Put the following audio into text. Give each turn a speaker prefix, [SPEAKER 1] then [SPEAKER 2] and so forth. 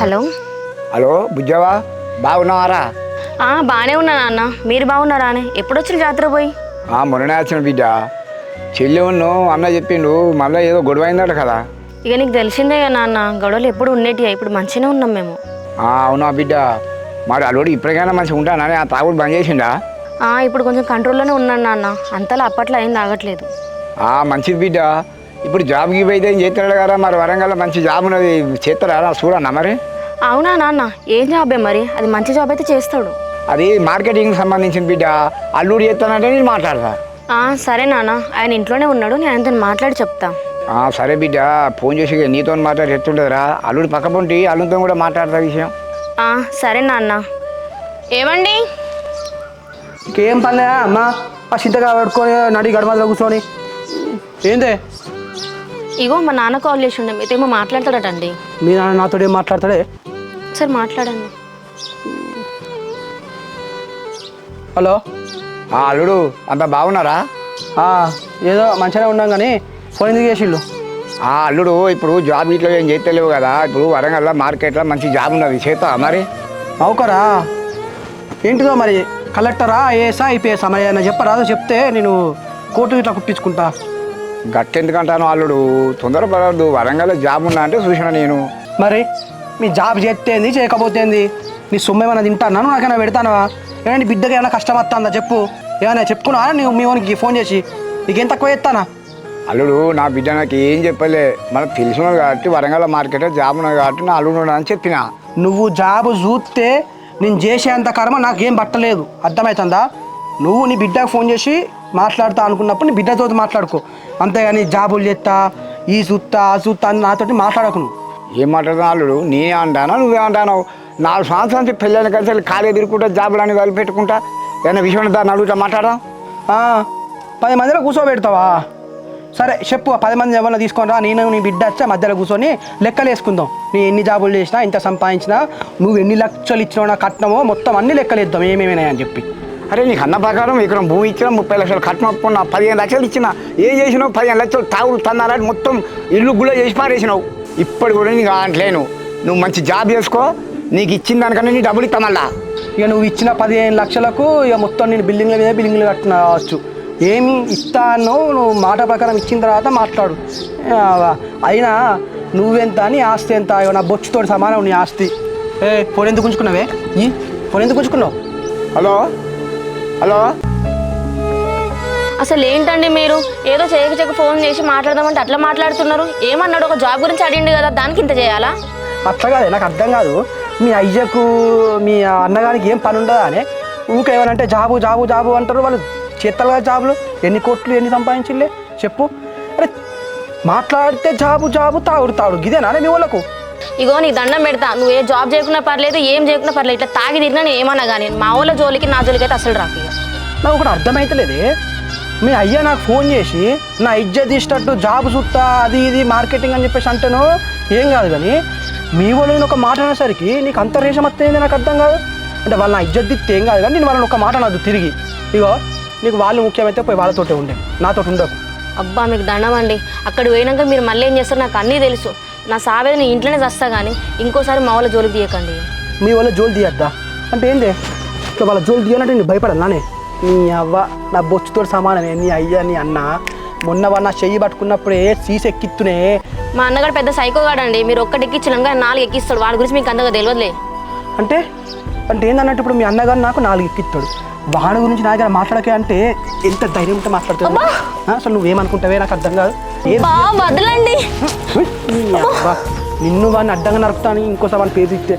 [SPEAKER 1] Hello.
[SPEAKER 2] Hello బుజ్జవా, బాగున్నావారా?
[SPEAKER 1] బాగానే ఉన్నా నాన్న, మీరు బాగున్నారా? అని ఎప్పుడు వచ్చిన జాతర పోయి?
[SPEAKER 2] మొన్ననే వచ్చిన బిడ్డ. చెల్లి అన్న చెప్పిండు మళ్ళీ ఏదో గొడవ అయిందట కదా.
[SPEAKER 1] ఇక నీకు తెలిసిందే కదా నాన్న, గొడవలు ఎప్పుడు ఉండేటివి. ఇప్పుడు మంచిగానే ఉన్నాం మేము.
[SPEAKER 2] అవునా బిడ్డ, మరి అల్లుడు ఇప్పటికైనా మంచిగా ఉంటానని ఆ తాగుడు బంద్ చేసిండా?
[SPEAKER 1] ఇప్పుడు కొంచెం కంట్రోల్లోనే ఉన్నాను నాన్న, అంతలా అప్పట్లో ఏం తాగట్లేదు.
[SPEAKER 2] మంచిది బిడ్డ. ఇప్పుడు జాబ్కి పోయితే ఏం చేస్తాడు కదా, మరి వరంగల్ మంచి జాబ్ ఉన్నది, చేస్తారా చూడన్నా మరి?
[SPEAKER 1] అవునా నాన్న, ఏం జాబే మరి? అది మంచి జాబ్ అయితే చేస్తాడు.
[SPEAKER 2] అది మార్కెటింగ్ సంబంధించిన బిడ్డ. అల్లుడు చేస్తానంటే నేను మాట్లాడతా.
[SPEAKER 1] సరే నాన్న, ఆయన ఇంట్లోనే ఉన్నాడు, నేను ఆయనతో మాట్లాడి చెప్తా.
[SPEAKER 2] సరే బిడ్డ, ఫోన్ చేసి నీతో మాట్లాడి ఎత్తుండదురా. అల్లుడు పక్క పొంటి అల్లుడితో కూడా మాట్లాడతా విషయం.
[SPEAKER 1] సరే నాన్న. ఏమండి?
[SPEAKER 3] ఇంకేం పని అమ్మా, ఆ చింతగా పట్టుకొని నడి గడమలో కూర్చొని ఏందే?
[SPEAKER 1] ఇగో మా నాన్న కాల్ చేసి ఉండే, మీతో ఏమో మాట్లాడతాడటండి.
[SPEAKER 3] మీ నాన్న నాతో ఏం మాట్లాడతాడే?
[SPEAKER 1] సరే మాట్లాడండి.
[SPEAKER 3] హలో.
[SPEAKER 2] అల్లుడు అంతా బాగున్నారా?
[SPEAKER 3] ఏదో మంచిగానే ఉన్నాం కానీ ఫోన్ ఎందుకు చేసిళ్ళు?
[SPEAKER 2] అల్లుడు ఇప్పుడు జాబ్ ఇట్లా ఏం చేస్తలేవు కదా, ఇప్పుడు వరంగల్ మార్కెట్లో మంచి జాబ్ ఉన్నది, చేస్తా మరి?
[SPEAKER 3] అవుకరా, ఏంటిదో మరి? కలెక్టరా, ఏఎస్ఆ, ఐపీఎస్ఆ? మరి ఏమైనా చెప్పరాదు, చెప్తే నేను కోర్టు ఇట్లా కుట్టించుకుంటా.
[SPEAKER 2] గట్టెందుకంటాను అల్లుడు, తొందరపడద్దు. వరంగల్ జాబ్ ఉన్నా అంటే చూసిన నేను.
[SPEAKER 3] మరి మీ జాబ్ చేస్తేంది చేయకపోతేంది? నీ సొమ్ము ఏమైనా తింటాను, నాకైనా పెడతానా? ఏమంటే బిడ్డకి ఏమైనా కష్టం వస్తుందా చెప్పు? ఏమైనా చెప్పుకున్నా నువ్వు మీ వానికి ఫోన్ చేసి? నీకేం తక్కువ చేస్తానా?
[SPEAKER 2] అల్లుడు నా బిడ్డ నాకు ఏం చెప్పలే, మనకు తెలిసినది కాబట్టి వరంగల్ మార్కెట్లో జాబ్ ఉన్నది కాబట్టి నా అల్లుడు అని చెప్పిన.
[SPEAKER 3] నువ్వు జాబు చూస్తే నేను చేసేంత కర్మ నాకేం పట్టలేదు, అర్థమవుతుందా? నువ్వు నీ బిడ్డకు ఫోన్ చేసి మాట్లాడుతా అనుకున్నప్పుడు నీ బిడ్డతో మాట్లాడుకో, అంతేగాని జాబులు చేస్తా, ఈ చూస్తా ఆ చూస్తా అని నాతోటి మాట్లాడకు. నువ్వు
[SPEAKER 2] ఏం మాట్లాడుతున్నావు అల్లుడు? నేనే అంటానా నువ్వే అంటాను? 4 సంవత్సరాల నుంచి పెళ్ళైన కలిసి ఖాళీ తిరుగుకుంటా జాబులు అని వదిలిపెట్టుకుంటా ఏమైనా విషయం దాన్ని అడుగుతా మాట్లాడదాం.
[SPEAKER 3] 10 మందిలో కూర్చోబెడతావా? సరే చెప్పు, 10 మంది ఎవరైనా తీసుకొని రా, నేను నీ బిడ్డ వచ్చా మధ్యలో కూర్చొని లెక్కలు వేసుకుందాం. నీ ఎన్ని జాబులు చేసినా, ఇంత సంపాదించినా, నువ్వు ఎన్ని లక్షలు ఇచ్చినావు, నా కట్నమో మొత్తం అన్ని లెక్కలు వేద్దాం ఏమేమైనాయని చెప్పి.
[SPEAKER 2] అరే నీకు అన్న ప్రకారం ఇక్కడ భూమి ఇచ్చినా 30 లక్షలు కట్నం ఒప్పుకున్నా, 15 లక్షలు ఇచ్చిన. ఏం చేసినావు? 15 లక్షలు తాగులు తన్నారని మొత్తం ఇల్లు గుళ్ళ చేసి పారేసినావు. ఇప్పుడు కూడా నీకు అంటలేను, నువ్వు మంచి జాబ్ చేసుకో, నీకు ఇచ్చిన దానికన్నా నీ డబ్బులు ఇస్తా మళ్ళా.
[SPEAKER 3] ఇక నువ్వు ఇచ్చిన 15 లక్షలకు ఇక మొత్తం నేను బిల్డింగ్ల మీద బిల్డింగ్లు కట్టిన కావచ్చు. ఏమి ఇస్తానో నువ్వు మాట ప్రకారం ఇచ్చిన తర్వాత మాట్లాడు. అయినా నువ్వెంత అని ఆస్తి ఎంత? నా బొచ్చుతో సమానం నీ ఆస్తి. ఫోన్ ఎందుకు ఉంచుకున్నావే? ఫోన్ ఎందుకు ఉంచుకున్నావు?
[SPEAKER 2] Hello hello.
[SPEAKER 1] అసలు ఏంటండి మీరు? ఏదో చేయక ఫోన్ చేసి మాట్లాడదామంటే అట్లా మాట్లాడుతున్నారు. ఏమన్నాడు? ఒక జాబ్ గురించి అడిగిండు కదా, దానికి ఇంత చేయాలా?
[SPEAKER 3] అట్లా కాదే, నాకు అర్థం కాదు. మీ అయ్యకు మీ అన్నగారికి ఏం పని ఉండదా అని ఊకే ఏమనంటే జాబు జాబు జాబు అంటారు. వాళ్ళు చేత్తలుగా జాబులు ఎన్ని కోట్లు ఎన్ని సంపాదించిల్లే చెప్పు. అరే మాట్లాడితే జాబు జాబు తాగుడు తాగుడు ఇదేనా మీ వాళ్ళకు?
[SPEAKER 1] ఇగో నీ దండం పెడతా, నువ్వు ఏ జాబ్ చేయకున్నా పర్లేదు, ఏం చేయకున్నా పర్లేదు, ఇట్లా తాగి తిరిగినా నేను ఏమన్నా కానీ మా వాళ్ళ జోలికి నా జోలికి అయితే అసలు రాకు.
[SPEAKER 3] నాకు ఒకటి అర్థమవుతలేదే, మీ అయ్య నాకు ఫోన్ చేసి నా ఇజ్జత్ ఇష్టట్టు జాబ్ చూస్తా అది ఇది మార్కెటింగ్ అని చెప్పేసి అంటేనో ఏం కాదు, కానీ మీ వాళ్ళు నేను ఒక మాట అనేసరికి నీకు అంత రేషం వస్తుంది. నాకు అర్థం కాదు. అంటే వాళ్ళు నా ఇజ్జత్ ఇస్తే ఏం కాదు, కానీ నేను వాళ్ళని ఒక మాట అనద్దు తిరిగి. ఇగో నీకు వాళ్ళు ముఖ్యమైతే పోయి వాళ్ళతోటే ఉండే, నాతో ఉండకు.
[SPEAKER 1] అబ్బా మీకు దండం అండి. అక్కడ పోయినాక మీరు మళ్ళీ ఏం చేస్తారు నాకు అన్నీ తెలుసు. నా సావేది నేను ఇంట్లోనే చస్తా, కానీ ఇంకోసారి మా వాళ్ళ జోలికి తీయకండి.
[SPEAKER 3] మీ వాళ్ళ జోలు తీయద్దా అంటే ఏందే? ఇట్లా వాళ్ళ జోలు తీయాలంటే నేను భయపడాలి నానే? నీ అవ్వ నా బొచ్చుతో సమానమే. నీ అయ్య నీ అన్న మొన్న నా చెయ్యి పట్టుకున్నప్పుడే సీసె ఎక్కిత్తునే.
[SPEAKER 1] మా అన్నగాడు పెద్ద సైకోగాడండి. మీరు ఒక్కటి ఎక్కించినాక 4 ఎక్కిస్తాడు. వాడి గురించి మీకు అంతగా తెలియదులే.
[SPEAKER 3] అంటే అంటే ఏందన్నట్టు ఇప్పుడు మీ అన్నగారు నాకు 4 ఎక్కిస్తాడు, వాడి గురించి నా దగ్గర మాట్లాడకే అంటే ఎంత ధైర్యం ఉంటే మాట్లాడుతావు? అసలు నువ్వేమనుకుంటావే నాకు అర్థం కాదు.
[SPEAKER 1] వదలండి.
[SPEAKER 3] నిన్ను వాడిని అడ్డంగా నరుకుతాను, ఇంకోసారి వాడిని పేరు ఇస్తే